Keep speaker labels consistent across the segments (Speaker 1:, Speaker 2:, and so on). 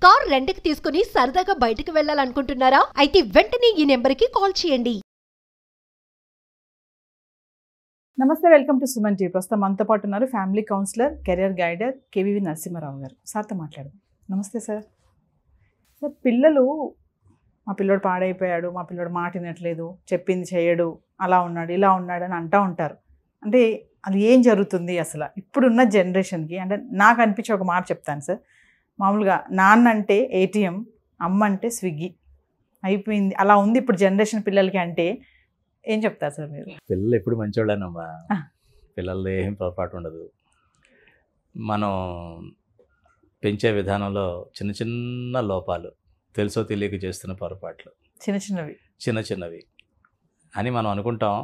Speaker 1: Car రెంట్‌కి తీసుకుని సరదాగా బయటికి వెళ్ళాలనుకుంటున్నారా? అయితే వెంటనే ఈ నెంబర్‌కి కాల్ చేయండి.
Speaker 2: నమస్తే, వెల్కమ్ టు సుమన్ టీవీ. ప్రస్తుతం మనతో పాటు ఉన్నారు family counsellor, career guider K V V Narasimharao గారు. సార్తో మాట్లాడదాం. నమస్తే సార్. సార్, పిల్లలు మా పిల్లోడు పాడైపోయాడు, మా పిల్లోడు మాట వినట్లేదు, చెప్పింది చేయడు, అలా ఉన్నాడు ఇలా ఉన్నాడు అని అంటూ ఉంటారు. అంటే అది ఏం జరుగుతుంది అసలు ఇప్పుడున్న జనరేషన్కి? అంటే నాకు అనిపించే ఒక మాట చెప్తాను సార్. మామూలుగా నాన్న అంటే ఏటీఎం, అమ్మ అంటే స్విగ్గీ అయిపోయింది, అలా ఉంది ఇప్పుడు జనరేషన్ పిల్లలకి. అంటే ఏం చెప్తారు సార్ మీరు?
Speaker 3: పిల్లలు ఎప్పుడు మంచోళ్ళేనమ్మా. పిల్లలది ఏం పొరపాటు ఉండదు. మనం పెంచే విధానంలో చిన్న చిన్న లోపాలు, తెలుసో తెలియక చేస్తున్న పొరపాట్లు, చిన్న చిన్నవి అని మనం అనుకుంటాం.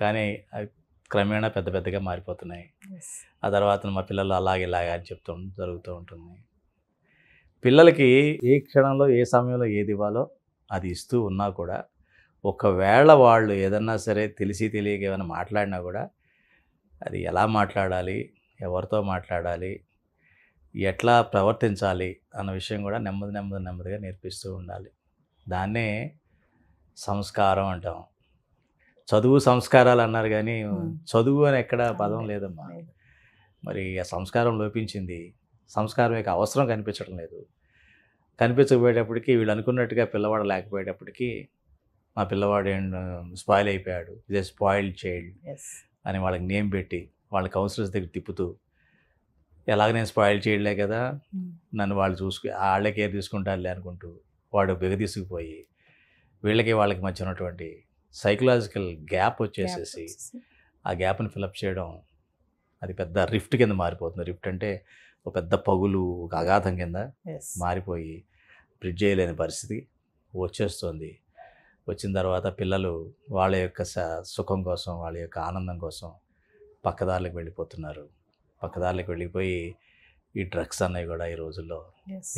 Speaker 3: కానీ అవి క్రమేణా పెద్ద పెద్దగా మారిపోతున్నాయి. ఆ తర్వాత మా పిల్లలు అలాగే ఇలాగే అని జరుగుతూ ఉంటుంది. పిల్లలకి ఏ క్షణంలో ఏ సమయంలో ఏది ఇవ్వాలో అది ఇస్తూ ఉన్నా కూడా, ఒకవేళ వాళ్ళు ఏదన్నా సరే తెలిసి తెలియక ఏమైనా మాట్లాడినా కూడా అది ఎలా మాట్లాడాలి, ఎవరితో మాట్లాడాలి, ఎట్లా ప్రవర్తించాలి అన్న విషయం కూడా నెమ్మదిగా నేర్పిస్తూ ఉండాలి. దాన్నే సంస్కారం అంటాం. చదువు సంస్కారాలు అన్నారు కానీ చదువు అని ఎక్కడ పదం లేదమ్మా. మరి ఆ సంస్కారం లోపించింది. సంస్కారం యొక్క అవసరం కనిపించడం లేదు. కనిపించకపోయేటప్పటికీ వీళ్ళు అనుకున్నట్టుగా పిల్లవాడు లేకపోయేటప్పటికీ మా పిల్లవాడు స్పాయిల్ అయిపోయాడు, ఇదే స్పాయిల్డ్ చైల్డ్ అని వాళ్ళకి నేమ్ పెట్టి వాళ్ళ కౌన్సిలర్స్ దగ్గర తిప్పుతూ, ఎలాగ నేను స్పాయిల్ చైల్డ్లే కదా, నన్ను వాళ్ళు వాళ్ళే కేర్ తీసుకుంటారులే అనుకుంటూ వాడు బిగదీసుకుపోయి వాళ్ళకి మధ్య ఉన్నటువంటి సైకలాజికల్ గ్యాప్ వచ్చేసేసి ఆ గ్యాప్ని ఫిలప్ చేయడం అది పెద్ద రిఫ్ట్ కింద మారిపోతుంది. రిఫ్ట్ అంటే ఒక పెద్ద పగులు, ఒక అగాధం కింద మారిపోయి బ్రిడ్జ్ చేయలేని పరిస్థితి వచ్చేస్తుంది. వచ్చిన తర్వాత పిల్లలు వాళ్ళ యొక్క సుఖం కోసం, వాళ్ళ యొక్క ఆనందం కోసం పక్కదారులకు వెళ్ళిపోతున్నారు. పక్కదారులకు వెళ్ళిపోయి ఈ డ్రగ్స్ అన్నవి కూడా ఈ రోజుల్లో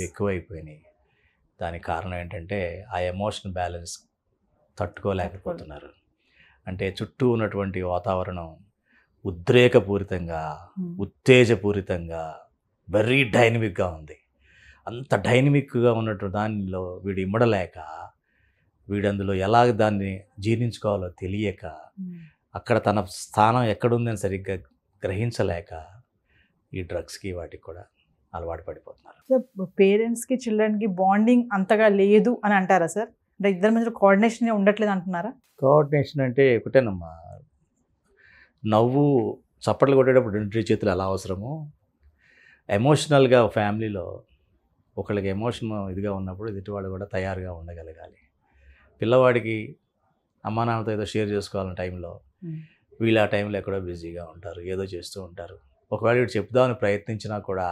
Speaker 3: ఎక్కువైపోయినాయి. దానికి కారణం ఏంటంటే ఆ ఎమోషనల్ బ్యాలెన్స్ తట్టుకోలేకపోతున్నారు. అంటే చుట్టూ ఉన్నటువంటి వాతావరణం ఉద్రేకపూరితంగా, ఉత్తేజపూరితంగా, వెరీ డైనమిక్గా ఉంది. అంత డైనమిక్గా ఉన్నటువంటి దానిలో వీడు ఇమ్మడలేక, వీడందులో ఎలాగ దాన్ని జీర్ణించుకోవాలో తెలియక, అక్కడ తన స్థానం ఎక్కడుందని సరిగ్గా గ్రహించలేక ఈ డ్రగ్స్కి వాటికి కూడా అలవాటు పడిపోతున్నారు.
Speaker 2: పేరెంట్స్కి చిల్డ్రన్కి బాండింగ్ అంతగా లేదు అని అంటారా సార్? అంటే ఇద్దరి మధ్య కోఆర్డినేషన్ ఉండట్లేదు అంటున్నారా?
Speaker 3: కోఆర్డినేషన్ అంటే ఒకటేనమ్మా. నవ్వు చప్పట్లు కొట్టేటప్పుడు రెండు చేతులు ఎలా అవసరమో, ఎమోషనల్గా ఫ్యామిలీలో ఒకళ్ళకి ఎమోషన్ ఇదిగా ఉన్నప్పుడు ఎదుటివాళ్ళు కూడా తయారుగా ఉండగలగాలి. పిల్లవాడికి అమ్మా నాన్నతో ఏదో షేర్ చేసుకోవాలన్న టైంలో వీళ్ళు ఆ టైంలో ఎక్కడో బిజీగా ఉంటారు, ఏదో చేస్తూ ఉంటారు. ఒకవేళ వీడు చెప్దామని ప్రయత్నించినా కూడా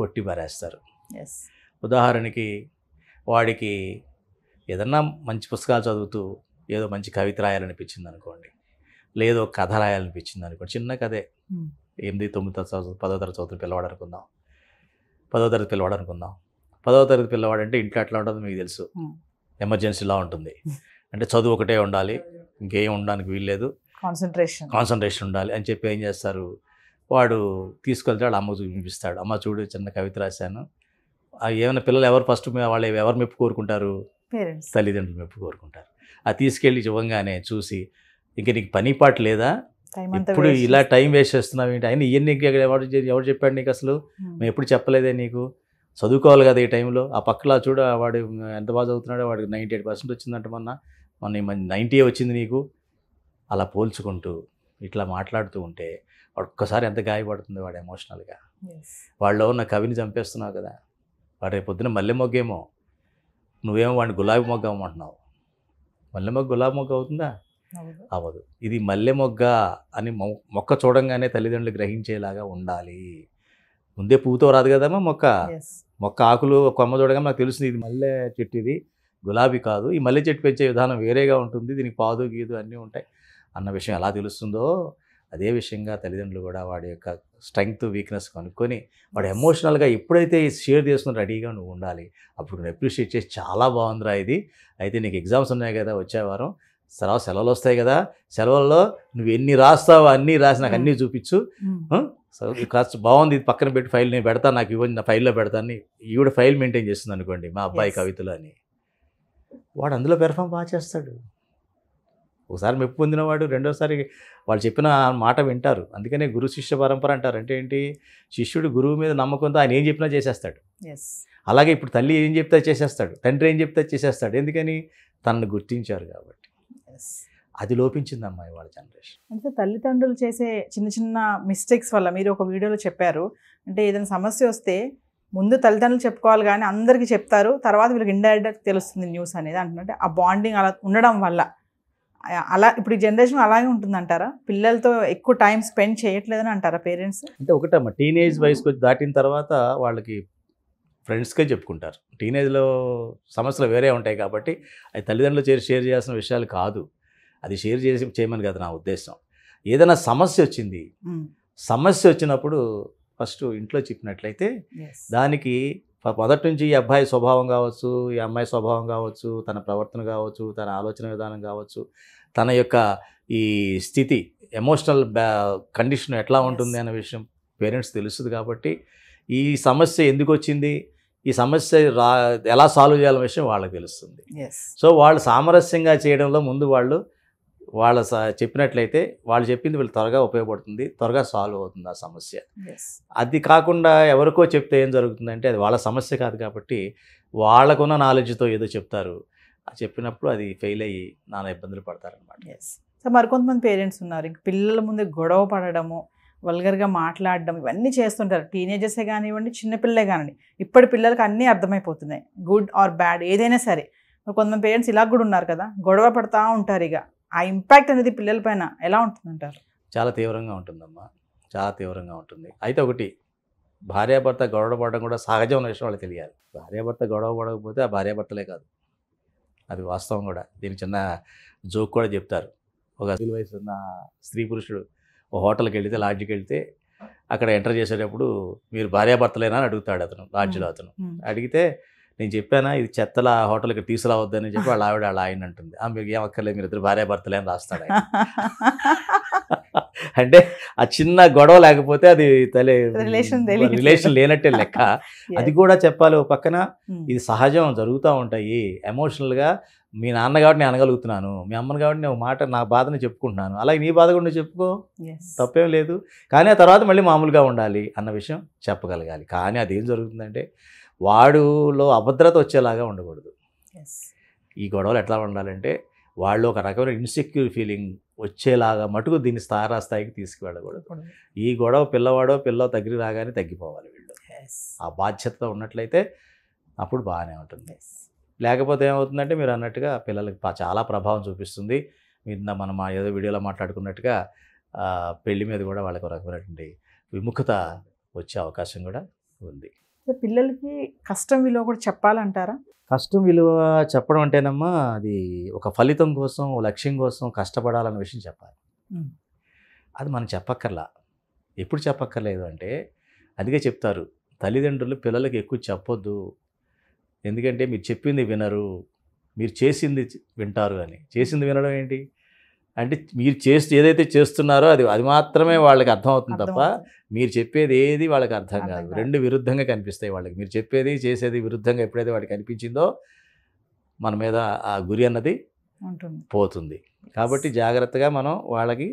Speaker 3: కొట్టి పారేస్తారు. ఉదాహరణకి వాడికి ఏదన్నా మంచి పుస్తకాలు చదువుతూ ఏదో మంచి కవిత రాయాలనిపించింది అనుకోండి, లేదో కథ రాయాలనిపించింది అనుకోండి, చిన్న కథే, 8, 9 10వ తరగతి చదువుతున్న పిల్లవాడు అనుకుందాం, 10వ తరగతి పిల్లవాడు అనుకుందాం. 10వ తరగతి పిల్లవాడు అంటే ఇంట్లో ఎట్లా ఉంటుందో మీకు తెలుసు, ఎమర్జెన్సీలా ఉంటుంది. అంటే చదువు ఒకటే ఉండాలి, ఇంకేం ఉండడానికి వీల్లేదు, కాన్సన్ట్రేషన్ ఉండాలి అని చెప్పి ఏం చేస్తారు, వాడు తీసుకెళ్తాడు, అమ్మకు చూపిస్తాడు. అమ్మ చూడు చిన్న కవిత రాశాను. ఏమైనా పిల్లలు ఎవరు ఫస్ట్ వాళ్ళు ఎవరు మెప్పు కోరుకుంటారు? తల్లిదండ్రులు మెప్పు కోరుకుంటారు. అది తీసుకెళ్ళి ఇవ్వగానే చూసి, ఇంక నీకు పని పాట లేదా, ఇప్పుడు ఇలా టైం వేస్ట్ చేస్తున్నావు ఏంటి, అయినా ఇవన్నీ ఎవరు చెప్పాడు నీకు, అసలు మేము ఎప్పుడు చెప్పలేదే నీకు, చదువుకోవాలి కదా ఈ టైంలో. ఆ పక్కలా చూడ వాడు ఎంత బాగా చదువుతున్నాడో, వాడికి 98% వచ్చిందంట, మొన్న 90 వచ్చింది నీకు. అలా పోల్చుకుంటూ ఇట్లా మాట్లాడుతూ ఉంటే ఒక్కసారి ఎంత గాయపడుతుంది వాడు ఎమోషనల్గా. వాళ్ళలో ఉన్న కవిని చంపేస్తున్నావు కదా. వాడు రేపు పొద్దున మల్లె మొగ్గేమో, నువ్వేమో వాడిని గులాబీ మొగ్గ అమ్మంటున్నావు. మల్లె మొగ్గ గులాబీ మొగ్గ అవుతుందా? అవ్వదు. ఇది మల్లె మొగ్గ అని మొక్క చూడంగానే తల్లిదండ్రులు గ్రహించేలాగా ఉండాలి. ముందే పువ్వుతో రాదు కదమ్మా మొక్క ఆకులు కొమ్మ చూడగా నాకు తెలుస్తుంది ఇది మల్లె చెట్టు, ఇది గులాబీ కాదు, ఈ మల్లె చెట్టు పెంచే విధానం వేరేగా ఉంటుంది, దీనికి పాదు గీదు అన్నీ ఉంటాయి అన్న విషయం ఎలా తెలుస్తుందో, అదే విషయంగా తల్లిదండ్రులు కూడా వాడి యొక్క స్ట్రెంగ్త్ వీక్నెస్ కనుక్కొని వాడు ఎమోషనల్గా ఎప్పుడైతే షేర్ చేసుకుని రెడీగా నువ్వు ఉండాలి. అప్పుడు నువ్వు అప్రిషియేట్ చేసి, చాలా బాగుందిరా ఇది, అయితే నీకు ఎగ్జామ్స్ ఉన్నాయి కదా వచ్చే వారం, సెలవులు వస్తాయి కదా, సెలవుల్లో నువ్వు ఎన్ని రాస్తావో అన్నీ రాసి నాకు అన్నీ చూపించు, సో ఇది కాస్త బాగుంది, ఇది పక్కన పెట్టి ఫైల్ నేను పెడతాను, నాకు ఇవ్వండి, నా ఫైల్లో పెడతాను. ఈవిడ ఫైల్ మెయింటైన్ చేస్తుంది అనుకోండి, మా అబ్బాయి
Speaker 2: Yes.
Speaker 3: కవితలు అని, వాడు అందులో పెర్ఫామ్ బాగా చేస్తాడు. ఒకసారి మెప్పు పొందినవాడు రెండోసారి వాళ్ళు చెప్పిన మాట వింటారు. అందుకనే గురు శిష్య పరంపర అంటారు. అంటే ఏంటి, శిష్యుడు గురువు మీద నమ్మకంతో ఆయన ఏం చెప్పినా చేసేస్తాడు.
Speaker 2: ఎస్.
Speaker 3: అలాగే ఇప్పుడు తల్లి ఏం చెప్తే చేసేస్తాడు, తండ్రి ఏం చెప్తే చేసేస్తాడు. ఎందుకని, తనను గుర్తించారు కాబట్టి.
Speaker 2: ఎస్.
Speaker 3: అది లోపించిందమ్మా ఇవాళ జనరేషన్.
Speaker 2: అంటే తల్లిదండ్రులు చేసే చిన్న చిన్న మిస్టేక్స్ వల్ల మీరు ఒక వీడియోలో చెప్పారు, అంటే ఏదైనా సమస్య వస్తే ముందు తల్లిదండ్రులు చెప్పుకోవాలి కానీ అందరికీ చెప్తారు, తర్వాత వీళ్ళకి ఇండైరెక్ట్గా తెలుస్తుంది న్యూస్ అనేది అంటున్నట్టు. ఆ బాండింగ్ అలా ఉండడం వల్ల అలా ఇప్పుడు ఈ జనరేషన్ అలాగే ఉంటుందంటారా? పిల్లలతో ఎక్కువ టైం స్పెండ్ చేయట్లేదని అంటారా పేరెంట్స్?
Speaker 3: అంటే ఒకటమ్మా, టీనేజ్ వయసుకు వచ్చి దాటిన తర్వాత వాళ్ళకి ఫ్రెండ్స్కే చెప్పుకుంటారు. టీనేజ్లో సమస్యలు వేరే ఉంటాయి కాబట్టి అది తల్లిదండ్రులు షేర్ చేయాల్సిన విషయాలు కాదు. అది షేర్ చేయమని కదా నా ఉద్దేశం. ఏదైనా సమస్య వచ్చింది, సమస్య వచ్చినప్పుడు ఫస్ట్ ఇంట్లో చెప్పినట్లయితే దానికి మొదటి నుంచి ఈ అబ్బాయి స్వభావం కావచ్చు, ఈ అమ్మాయి స్వభావం కావచ్చు, తన ప్రవర్తన కావచ్చు, తన ఆలోచన విధానం కావచ్చు, తన యొక్క ఈ స్థితి, ఎమోషనల్ కండిషన్ ఎట్లా ఉంటుంది అనే విషయం పేరెంట్స్ తెలుస్తుంది. కాబట్టి ఈ సమస్య ఎందుకు వచ్చింది, ఈ సమస్య ఎలా సాల్వ్ చేయాలనే విషయం వాళ్ళకి తెలుస్తుంది. సో వాళ్ళు సామరస్యంగా చేయడంలో ముందు వాళ్ళు చెప్పినట్లయితే వాళ్ళు చెప్పింది వీళ్ళు త్వరగా ఉపయోగపడుతుంది, త్వరగా సాల్వ్ అవుతుంది ఆ సమస్య. అది కాకుండా ఎవరికో చెప్తే ఏం జరుగుతుందంటే అది వాళ్ళ సమస్య కాదు కాబట్టి వాళ్ళకున్న నాలెడ్జ్తో ఏదో చెప్తారు. చెప్పినప్పుడు అది ఫెయిల్ అయ్యి నానా ఇబ్బందులు పడతారనమాట.
Speaker 2: సో మరికొంతమంది పేరెంట్స్ ఉన్నారు, ఇంక పిల్లల ముందు గొడవ పడడము, వల్గర్గా మాట్లాడడం, ఇవన్నీ చేస్తుంటారు. టీనేజర్సే కానివ్వండి, చిన్నపిల్లలే కానివ్వండి. ఇప్పటి పిల్లలకి అన్నీ అర్థమైపోతున్నాయి, గుడ్ ఆర్ బ్యాడ్ ఏదైనా సరే. కొంతమంది పేరెంట్స్ ఇలా కూడా ఉన్నారు కదా, గొడవ పడతా ఉంటారు. ఇక ఆ ఇంపాక్ట్ అనేది పిల్లల పైన ఎలా ఉంటుందంటారు?
Speaker 3: చాలా తీవ్రంగా ఉంటుందమ్మా, చాలా తీవ్రంగా ఉంటుంది. అయితే ఒకటి, భార్యాభర్త గొడవ పడడం కూడా సహజమైన విషయం వాళ్ళకి తెలియాలి. భార్యాభర్త గొడవ పడకపోతే ఆ భార్యాభర్తలే కాదు, అది వాస్తవం కూడా. దీనికి చిన్న జోక్ కూడా చెప్తారు. ఒక వయసు ఉన్న స్త్రీ పురుషుడు ఒక హోటల్కి వెళితే, లాడ్జికి వెళితే అక్కడ ఎంటర్ చేసేటప్పుడు మీరు భార్యాభర్తలేనా అని అడుగుతాడు అతను, లాడ్జిలో అతను. అడిగితే నేను చెప్పానా ఇది చెత్తల హోటల్ ఇక్కడ తీసుకురావద్దని చెప్పి వాళ్ళ ఆయన అంటుంది. మీకు ఏం అక్కర్లేదు, మీరు ఇద్దరు భార్యాభర్తలే అని రాస్తాడు ఆయన. అంటే ఆ చిన్న గొడవ లేకపోతే అది రిలేషన్ లేనట్టే లెక్క. అది కూడా చెప్పాలి ఒక పక్కన, ఇది సహజం, జరుగుతూ ఉంటాయి. ఎమోషనల్గా మీ నాన్న కాబట్టి నేను అనగలుగుతున్నాను, మీ అమ్మని కాబట్టి నేను మాట నా బాధని చెప్పుకుంటున్నాను, అలాగే నీ బాధ కూడా నువ్వు చెప్పుకో, తప్పేం లేదు. కానీ ఆ తర్వాత మళ్ళీ మామూలుగా ఉండాలి అన్న విషయం చెప్పగలగాలి. కానీ అదేం జరుగుతుందంటే వాడులో అభద్రత వచ్చేలాగా ఉండకూడదు. ఈ గొడవలు ఎట్లా ఉండాలంటే వాళ్ళు ఒక రకమైన ఇన్సెక్యూర్ ఫీలింగ్ వచ్చేలాగా మటుకు దీన్ని స్థాయికి తీసుకువెళ్ళకూడదు. ఈ గొడవ పిల్ల దగ్గర రాగానే తగ్గిపోవాలి వీళ్ళు. ఆ బాధ్యతతో ఉన్నట్లయితే అప్పుడు బాగానే ఉంటుంది. లేకపోతే ఏమవుతుందంటే మీరు అన్నట్టుగా పిల్లలకి చాలా ప్రభావం చూపిస్తుంది. మనం ఏదో వీడియోలో మాట్లాడుకున్నట్టుగా పెళ్లి మీద కూడా వాళ్ళకి ఒక రకమైనటువంటి విముఖత వచ్చే అవకాశం కూడా ఉంది.
Speaker 2: పిల్లలకి కష్టం విలువ కూడా చెప్పాలంటారా?
Speaker 3: కష్టం విలువ చెప్పడం అంటేనమ్మా, అది ఒక ఫలితం కోసం, లక్ష్యం కోసం కష్టపడాలన్న విషయం చెప్పాలి. అది మనం చెప్పక్కర్లా. ఎప్పుడు చెప్పక్కర్లేదు అంటే, అందుకే చెప్తారు తల్లిదండ్రులు పిల్లలకి ఎక్కువ చెప్పొద్దు, ఎందుకంటే మీరు చెప్పింది వినరు, మీరు చేసింది వింటారు అని. చేసింది వినడం ఏంటి అంటే, మీరు ఏదైతే చేస్తున్నారో అది మాత్రమే వాళ్ళకి అర్థమవుతుంది తప్ప మీరు చెప్పేది ఏది వాళ్ళకి అర్థం కాదు. రెండు విరుద్ధంగా కనిపిస్తాయి వాళ్ళకి. మీరు చెప్పేది చేసేది విరుద్ధంగా ఎప్పుడైతే వాడికి కనిపించిందో మన మీద ఆ గురి అన్నది పోతుంది. కాబట్టి జాగ్రత్తగా మనం వాళ్ళకి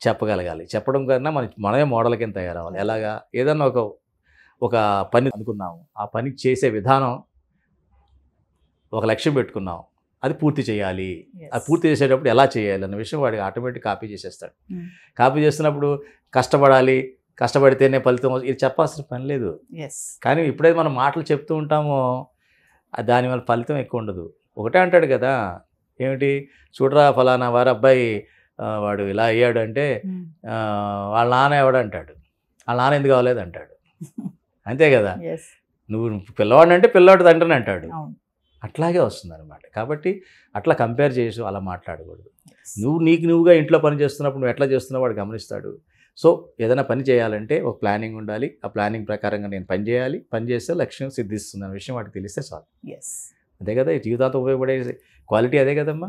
Speaker 3: చెప్పగలగాలి. చెప్పడం కన్నా మనమే మోడల్ కింద తయారవ్వాలి. ఎలాగా, ఏదన్నా ఒక పని అనుకున్నాము, ఆ పని చేసే విధానం, ఒక లక్ష్యం పెట్టుకున్నాం, అది పూర్తి చేయాలి. అది పూర్తి చేసేటప్పుడు ఎలా చేయాలి అన్న విషయం వాడికి ఆటోమేటిక్ కాపీ చేసేస్తాడు. కాపీ చేస్తున్నప్పుడు కష్టపడితేనే ఫలితం ఇది చెప్పాల్సిన పని లేదు. కానీ ఇప్పుడైతే మనం మాటలు చెప్తూ ఉంటామో దానివల్ల ఫలితం ఎక్కువ ఉండదు. ఒకటే అంటాడు కదా, ఏమిటి చూడరా ఫలానా వారి అబ్బాయి వాడు ఇలా అయ్యాడు అంటే వాళ్ళ నాన్న ఎవడు అంటాడు, వాళ్ళ నాన్న ఎందుకు అవ్వలేదు అంటాడు. అంతే కదా, నువ్వు పిల్లవాడు అంటే పిల్లవాడు తండ్రిని అంటాడు. అట్లాగే వస్తుంది అనమాట. కాబట్టి అట్లా కంపేర్ చేసి అలా మాట్లాడకూడదు. నువ్వుగా ఇంట్లో పని చేస్తున్నప్పుడు నువ్వు ఎట్లా చేస్తున్నావు వాడు గమనిస్తాడు. సో ఏదైనా పని చేయాలంటే ఒక ప్లానింగ్ ఉండాలి. ఆ ప్లానింగ్ ప్రకారంగా నేను పని చేయాలి, పని చేస్తే లక్ష్యం సిద్ధిస్తుంది అనే విషయం వాడికి తెలిస్తే చాలు. అదే కదా జీవితాంతం ఉపయోగపడే క్వాలిటీ, అదే కదమ్మా.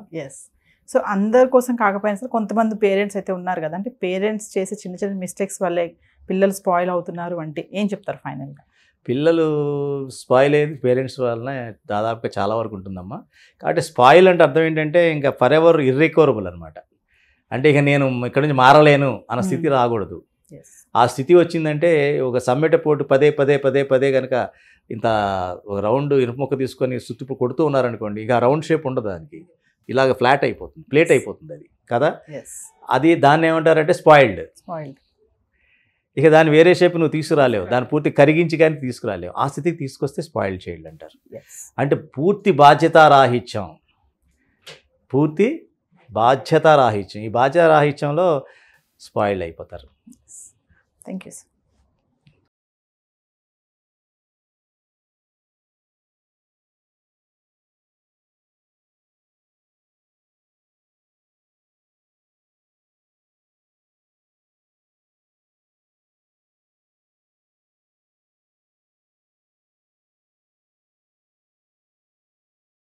Speaker 2: సో అందరి కోసం కాకపోయినా సరే కొంతమంది పేరెంట్స్ అయితే ఉన్నారు కదా, అంటే పేరెంట్స్ చేసే చిన్న చిన్న మిస్టేక్స్ వల్లే పిల్లలు స్పాయిల్ అవుతున్నారు అంటే ఏం చెప్తారు ఫైనల్గా?
Speaker 3: పిల్లలు స్పాయిల్ అయ్యేది పేరెంట్స్ వలన దాదాపుగా చాలా వరకు ఉంటుందమ్మా. కాబట్టి స్పాయిల్ అంటే అర్థం ఏంటంటే ఇంకా ఫర్ ఎవర్ ఇర్రికవరబుల్ అనమాట. అంటే ఇక నేను ఇక్కడ నుంచి మారలేను అన్న స్థితి రాకూడదు. ఆ స్థితి వచ్చిందంటే ఒక సమ్మెట పోటు పదే పదే పదే పదే కనుక ఇంత ఒక రౌండ్ ఇనుప ముక్క తీసుకొని చుట్టూ కొడుతూ ఉన్నారనుకోండి, ఇక రౌండ్ షేప్ ఉండదు దానికి, ఇలాగ ఫ్లాట్ అయిపోతుంది, ప్లేట్ అయిపోతుంది అది కదా. అది దాన్ని ఏమంటారంటే స్పాయిల్డ్. ఇక దాని వేరే షేప్ నువ్వు తీసుకురాలేవు, దాన్ని పూర్తి కరిగించి కానీ తీసుకురాలేవు. ఆ స్థితికి తీసుకొస్తే స్పాయిల్డ్ చైల్డ్ అంటారు. అంటే పూర్తి బాధ్యతారాహిత్యం, పూర్తి బాధ్యతారాహిత్యం. ఈ బాధ్యతారాహిత్యంలో స్పాయిల్డ్ అయిపోతారు.
Speaker 2: Thank you sir.